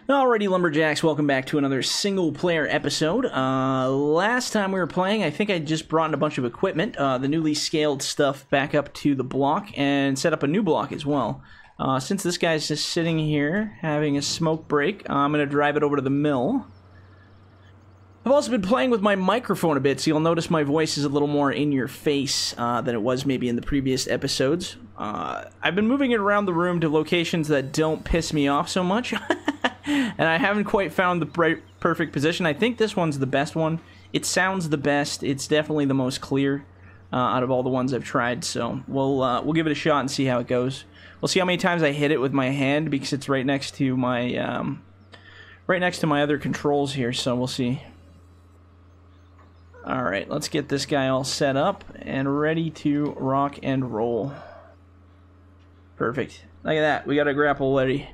Alrighty, Lumberjacks, welcome back to another single-player episode. Last time we were playing, I think I just brought in a bunch of equipment, the newly scaled stuff back up to the block, and set up a new block as well. Since this guy's just sitting here, having a smoke break, I'm going to drive it over to the mill. I've also been playing with my microphone a bit, so you'll notice my voice is a little more in your face than it was maybe in the previous episodes. I've been moving it around the room to locations that don't piss me off so much. And I haven't quite found the perfect position. I think this one's the best one. It sounds the best. It's definitely the most clear out of all the ones I've tried. So we'll give it a shot and see how it goes. We'll see how many times I hit it with my hand because it's right next to my other controls here. So we'll see. All right, let's get this guy all set up and ready to rock and roll. Perfect. Look at that. We got a grapple ready.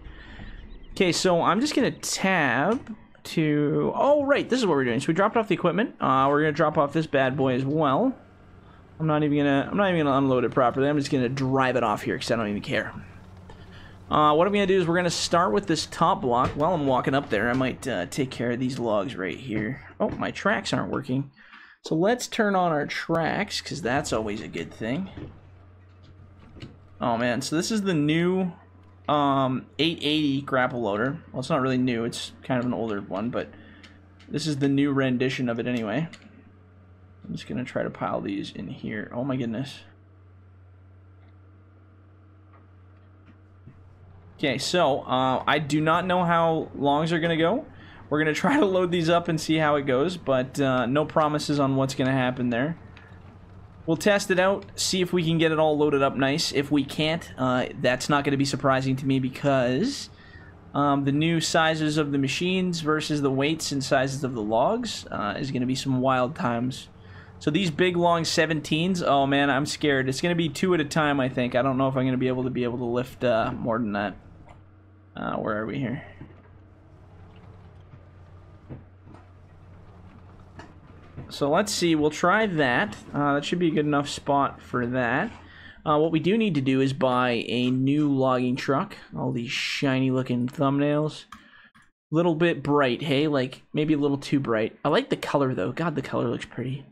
Okay, so I'm just gonna tab to. Oh, right. This is what we're doing. So we dropped off the equipment. We're gonna drop off this bad boy as well. I'm not even gonna unload it properly. I'm just gonna drive it off here because I don't even care. What I'm gonna do is we're gonna start with this top block. While I'm walking up there, I might take care of these logs right here. Oh, my tracks aren't working. So let's turn on our tracks because that's always a good thing. Oh man, so this is the new 880 grapple loader. Well, it's not really new, it's kind of an older one, but this is the new rendition of it anyway. I'm just gonna try to pile these in here. Oh my goodness. Okay, so I do not know how longs are gonna go. We're gonna try to load these up and see how it goes, but no promises on what's gonna happen there. We'll test it out, see if we can get it all loaded up nice. If we can't, that's not going to be surprising to me because the new sizes of the machines versus the weights and sizes of the logs is going to be some wild times. So these big long 17s, oh man, I'm scared. It's going to be 2 at a time, I think. I don't know if I'm going to be able to lift more than that. Where are we here? So let's see, we'll try that. That should be a good enough spot for that. What we do need to do is buy a new logging truck. All these shiny looking thumbnails. Little bit bright, hey? Like, maybe a little too bright. I like the color though. God, the color looks pretty.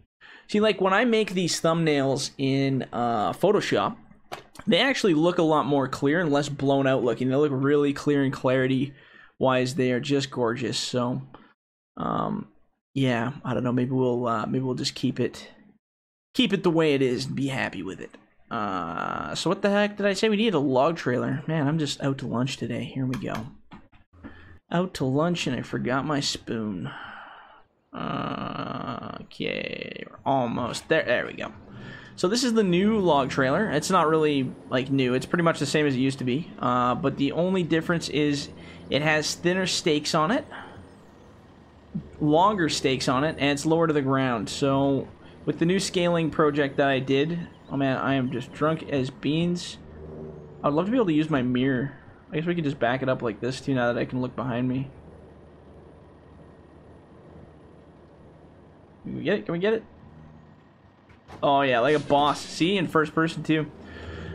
See, like when I make these thumbnails in Photoshop, they actually look a lot more clear and less blown out looking. They look really clear and clarity-wise. They are just gorgeous, so... yeah, I don't know. Maybe we'll just keep it the way it is and be happy with it. So what the heck did I say? We need a log trailer. Man, I'm just out to lunch today. Here we go. Out to lunch and I forgot my spoon. Okay, we're almost there. There we go. So this is the new log trailer. It's not really like new. It's pretty much the same as it used to be. But the only difference is it has thinner stakes on it. Longer stakes on it, and it's lower to the ground. So with the new scaling project that I did, oh man, I am just drunk as beans. I'd love to be able to use my mirror. I guess we could just back it up like this too now that I can look behind me. Can we get it? Can we get it? Oh yeah, like a boss. See, in first person too.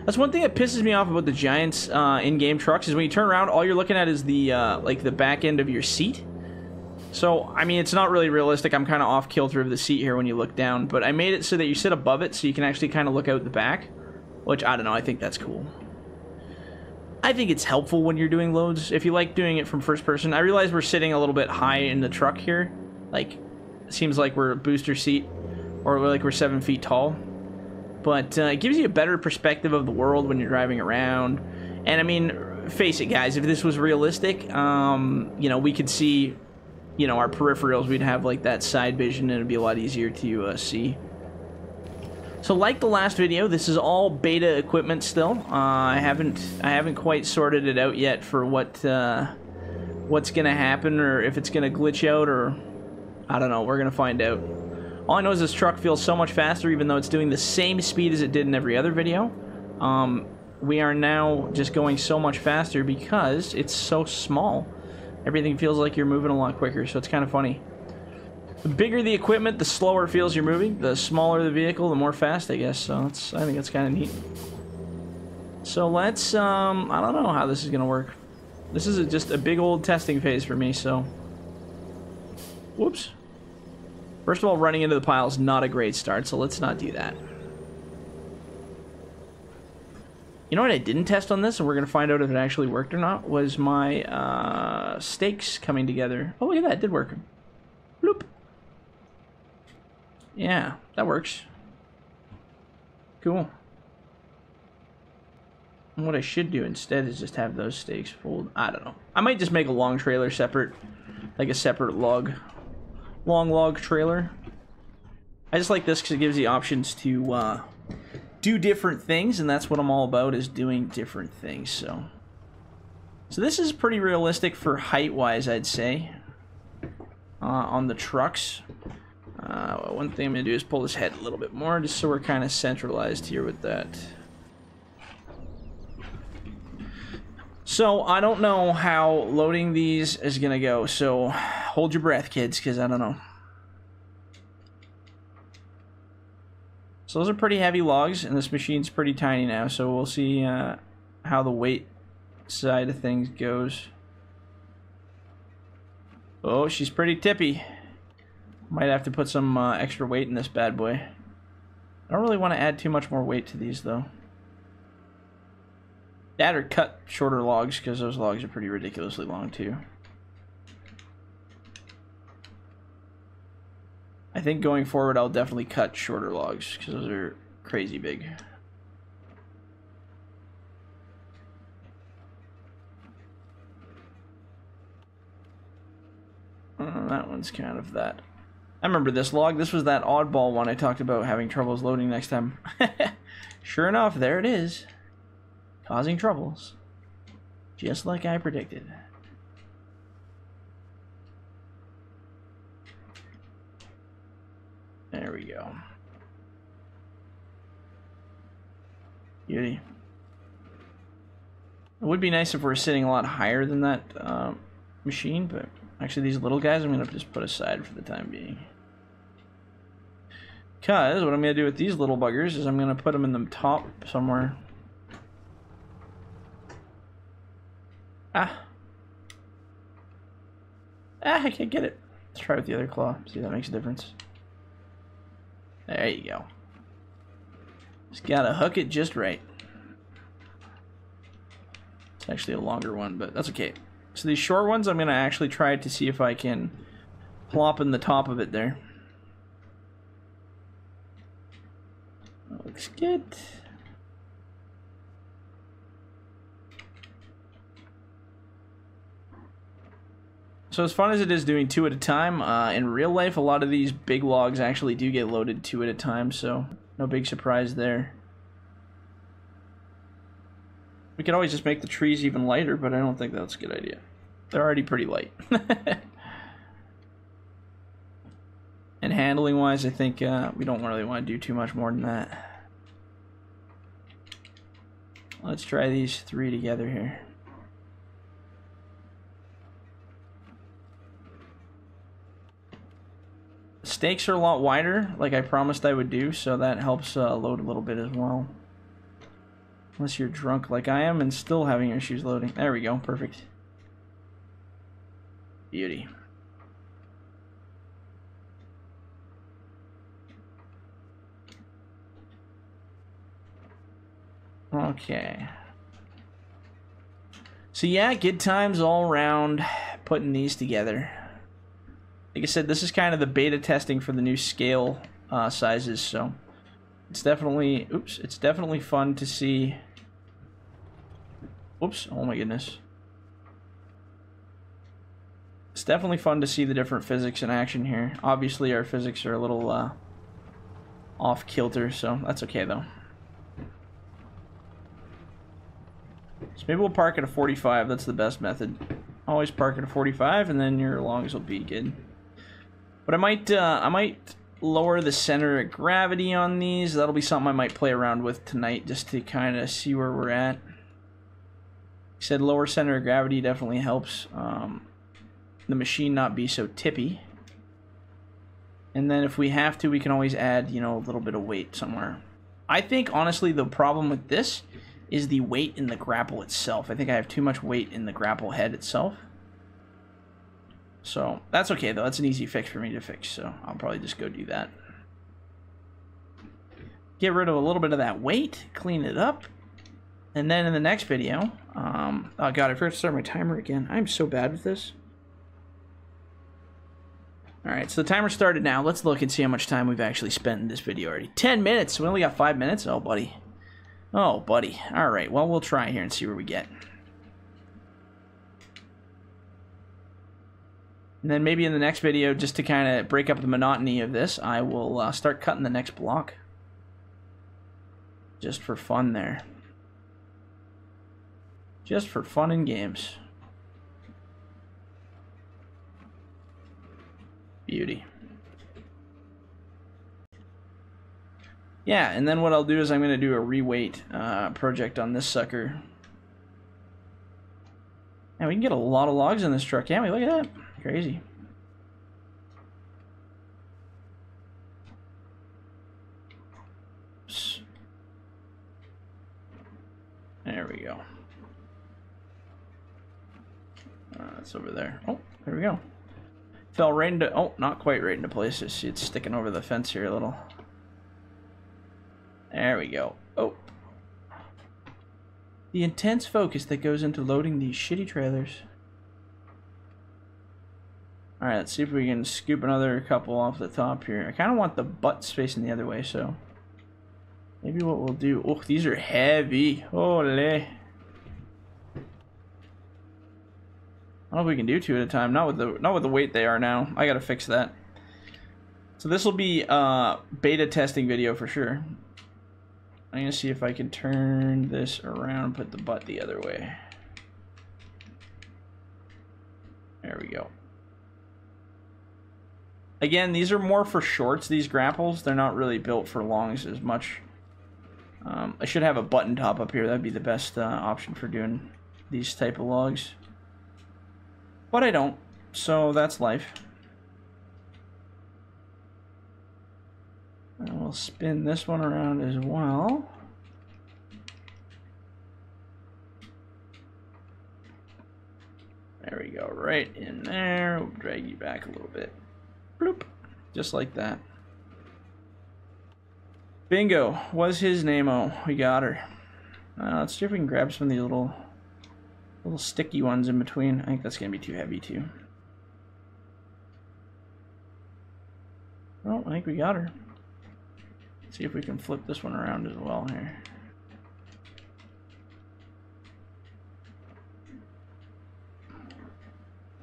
That's one thing that pisses me off about the Giants in-game trucks is when you turn around, all you're looking at is the like the back end of your seat. So, I mean, it's not really realistic. I'm kind of off kilter of the seat here when you look down, but I made it so that you sit above it so you can actually kind of look out the back, which, I don't know, I think that's cool. I think it's helpful when you're doing loads, if you like doing it from first person. I realize we're sitting a little bit high in the truck here. Like, it seems like we're a booster seat, or like we're 7 feet tall. But it gives you a better perspective of the world when you're driving around. And, I mean, face it, guys, if this was realistic, you know, we could see... you know, our peripherals, we'd have like that side vision and it'd be a lot easier to see. So like the last video, this is all beta equipment still. I haven't quite sorted it out yet for what's gonna happen or if it's gonna glitch out or I don't know, we're gonna find out. All I know is this truck feels so much faster even though it's doing the same speed as it did in every other video. We are now just going so much faster because it's so small. Everything feels like you're moving a lot quicker, so it's kind of funny. The bigger the equipment, the slower it feels you're moving. The smaller the vehicle, the more fast, I guess. So I think that's kind of neat. So let's, I don't know how this is going to work. This is just a big old testing phase for me, so... Whoops. First of all, running into the pile is not a great start, so let's not do that. You know what I didn't test on this, and we're going to find out if it actually worked or not, was my stakes coming together. Oh, look at that. It did work. Bloop. Yeah, that works. Cool. And what I should do instead is just have those stakes fold. I don't know. I might just make a long trailer separate, like a separate long log trailer. I just like this because it gives the options to do different things, and that's what I'm all about, is doing different things. So this is pretty realistic for height-wise, I'd say, on the trucks. One thing I'm going to do is pull this head a little bit more, just so we're kind of centralized here with that. So I don't know how loading these is going to go, so hold your breath, kids, because I don't know. So those are pretty heavy logs, and this machine's pretty tiny now, so we'll see how the weight side of things goes. Oh, she's pretty tippy. Might have to put some extra weight in this bad boy. I don't really want to add too much more weight to these, though. Add or cut shorter logs, because those logs are pretty ridiculously long, too. I think going forward, I'll definitely cut shorter logs, because those are crazy big. That one's kind of that. I remember this log. This was that oddball one I talked about having troubles loading next time. Sure enough, there it is. Causing troubles. Just like I predicted. There we go. Beauty. It would be nice if we're sitting a lot higher than that machine, but actually these little guys I'm going to just put aside for the time being. Because what I'm going to do with these little buggers is I'm going to put them in the top somewhere. I can't get it. Let's try with the other claw. See if that makes a difference. There you go. Just gotta hook it just right. It's actually a longer one, but that's okay. So these short ones, I'm gonna actually try to see if I can plop in the top of it there. That looks good. So as fun as it is doing 2 at a time, in real life, a lot of these big logs actually do get loaded 2 at a time, so no big surprise there. We could always just make the trees even lighter, but I don't think that's a good idea. They're already pretty light. And handling-wise, I think we don't really want to do too much more than that. Let's try these 3 together here. Stakes are a lot wider, like I promised I would do, so that helps load a little bit as well. Unless you're drunk like I am and still having issues loading. There we go, perfect. Beauty. Okay. So yeah, good times all around putting these together. Like I said, this is kind of the beta testing for the new scale sizes, so it's definitely, oops, it's definitely fun to see. Oops, oh my goodness. It's definitely fun to see the different physics in action here. Obviously, our physics are a little off kilter, so that's okay though. So maybe we'll park at a 45. That's the best method. Always park at a 45, and then your longs will be good. But I might lower the center of gravity on these. That'll be something I might play around with tonight, just to kind of see where we're at. Like I said, lower center of gravity definitely helps the machine not be so tippy. And then if we have to, we can always add, you know, a little bit of weight somewhere. I think honestly the problem with this is the weight in the grapple itself. I think I have too much weight in the grapple head itself. So that's okay though. That's an easy fix for me to fix. So I'll probably just go do that. Get rid of a little bit of that weight, clean it up. And then in the next video, oh god, I forgot to start my timer again. I'm so bad with this. Alright, so the timer started now. Let's look and see how much time we've actually spent in this video already. 10 minutes! We only got 5 minutes? Oh, buddy. Oh, buddy. Alright, well, we'll try here and see where we get. And then maybe in the next video, just to kind of break up the monotony of this, I will start cutting the next block. Just for fun there. Just for fun and games. Beauty. Yeah, and then what I'll do is I'm going to do a reweight project on this sucker. And we can get a lot of logs in this truck, can't we? Look at that. Crazy. Oops. There we go. It's over there. Oh, there we go. Fell right into... Oh, not quite right into place. See, it's sticking over the fence here a little. There we go. Oh. The intense focus that goes into loading these shitty trailers. Alright, let's see if we can scoop another couple off the top here. I kind of want the butt facing the other way, so... Maybe what we'll do... Oh, these are heavy. Holy. I don't know if we can do 2 at a time. Not with the weight they are now. I gotta fix that. So this will be a beta testing video for sure. I'm gonna see if I can turn this around and put the butt the other way. There we go. Again, these are more for shorts, these grapples. They're not really built for longs as much. I should have a button top up here. That'd be the best option for doing these type of logs. But I don't, so that's life. And we'll spin this one around as well. There we go, right in there. We'll drag you back a little bit. Bloop. Just like that. Bingo. Was his name-o. We got her. Let's see if we can grab some of these little sticky ones in between. I think that's going to be too heavy too. Oh, I think we got her. Let's see if we can flip this one around as well here.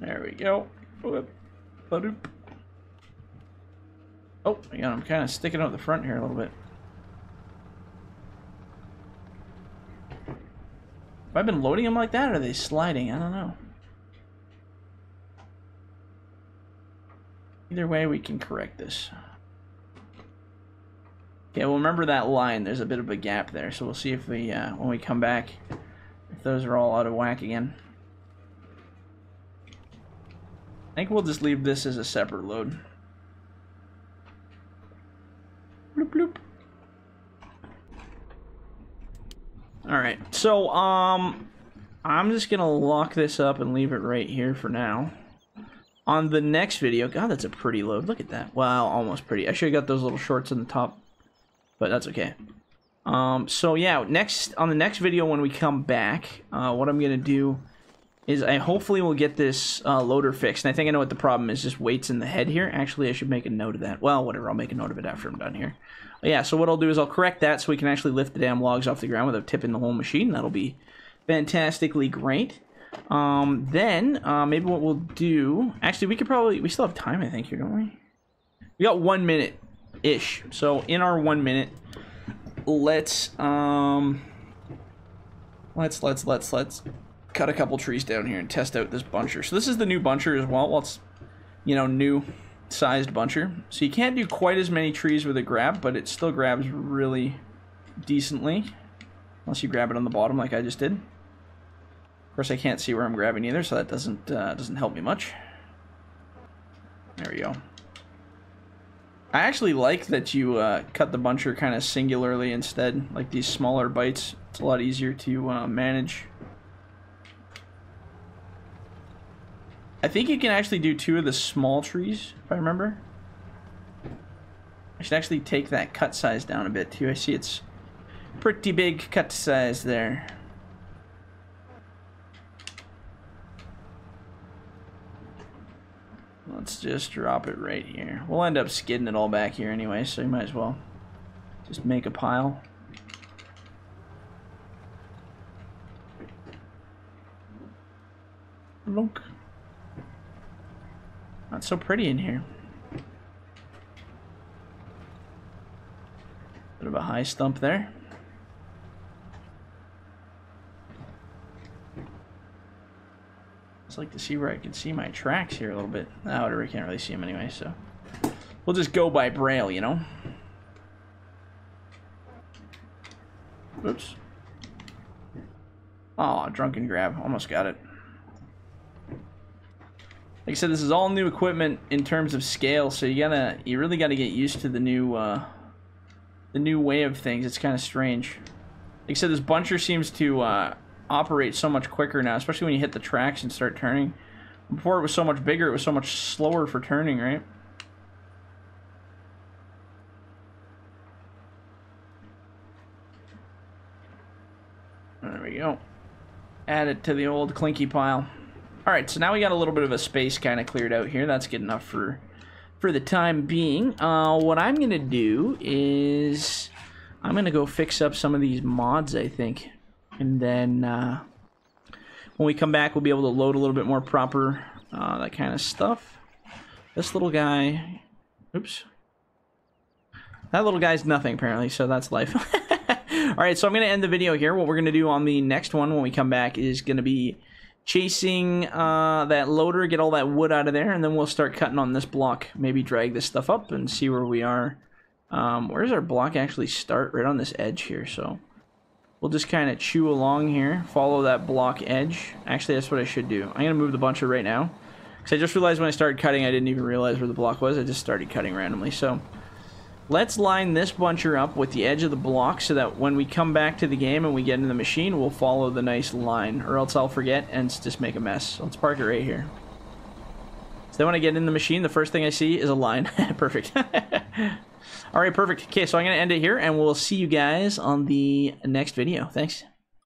There we go. Whoop. Ba-doop. Oh, yeah, I'm kind of sticking out the front here a little bit. Have I been loading them like that, or are they sliding? I don't know. Either way, we can correct this. Okay, well, remember that line. There's a bit of a gap there, so we'll see if we, when we come back, if those are all out of whack again. I think we'll just leave this as a separate load. Bloop, bloop. Alright, so, I'm just gonna lock this up and leave it right here for now. On the next video, God, that's a pretty load. Look at that. Well, almost pretty. I should have got those little shorts in the top, but that's okay. So yeah, on the next video when we come back, what I'm gonna do is I hopefully will get this loader fixed. And I think I know what the problem is, just weights in the head here. Actually, I should make a note of that. Well, whatever, I'll make a note of it after I'm done here. But yeah, so what I'll do is I'll correct that so we can actually lift the damn logs off the ground without tipping the whole machine. That'll be fantastically great. Then maybe what we'll do, actually we still have time, I think, here, don't we? We got 1 minute-ish. So in our 1 minute, let's cut a couple trees down here and test out this buncher. So this is the new buncher as well. Well, it's, you know, new sized buncher. So you can't do quite as many trees with a grab, but it still grabs really decently. Unless you grab it on the bottom like I just did. Of course, I can't see where I'm grabbing either, so that doesn't help me much. There we go. I actually like that you cut the buncher kind of singularly instead, like these smaller bites. It's a lot easier to manage. I think you can actually do 2 of the small trees, if I remember. I should actually take that cut size down a bit too. I see it's pretty big cut size there. Let's just drop it right here. We'll end up skidding it all back here anyway, so you might as well just make a pile. Look. Not so pretty in here. Bit of a high stump there. I'd like to see where I can see my tracks here a little bit. Oh, whatever, I can't really see them anyway, so we'll just go by braille, you know. Oops. Oh, drunken grab. Almost got it. Like I said, this is all new equipment in terms of scale, so you really gotta get used to the new way of things. It's kind of strange. Like I said, this buncher seems to operate so much quicker now, especially when you hit the tracks and start turning. Before it was so much bigger, it was so much slower for turning, right? There we go. Add it to the old clinky pile. Alright, so now we got a little bit of a space kind of cleared out here. That's good enough for the time being. What I'm going to do is I'm going to go fix up some of these mods, I think. And then when we come back, we'll be able to load a little bit more proper, that kind of stuff. This little guy, oops. That little guy's nothing, apparently, so that's life. Alright, so I'm going to end the video here. What we're going to do on the next one when we come back is going to be chasing that loader, get all that wood out of there, and then we'll start cutting on this block. Maybe drag this stuff up and see where we are. Where does our block actually start? Right on this edge here, so we'll just kind of chew along here, follow that block edge. Actually, that's what I should do. I'm going to move the buncher right now, because I just realized when I started cutting, I didn't even realize where the block was. I just started cutting randomly. So let's line this buncher up with the edge of the block so that when we come back to the game and we get in the machine, we'll follow the nice line, or else I'll forget and just make a mess. So let's park it right here. So then when I get in the machine, the first thing I see is a line. Perfect. Alright, perfect. Okay, so I'm going to end it here, and we'll see you guys on the next video. Thanks.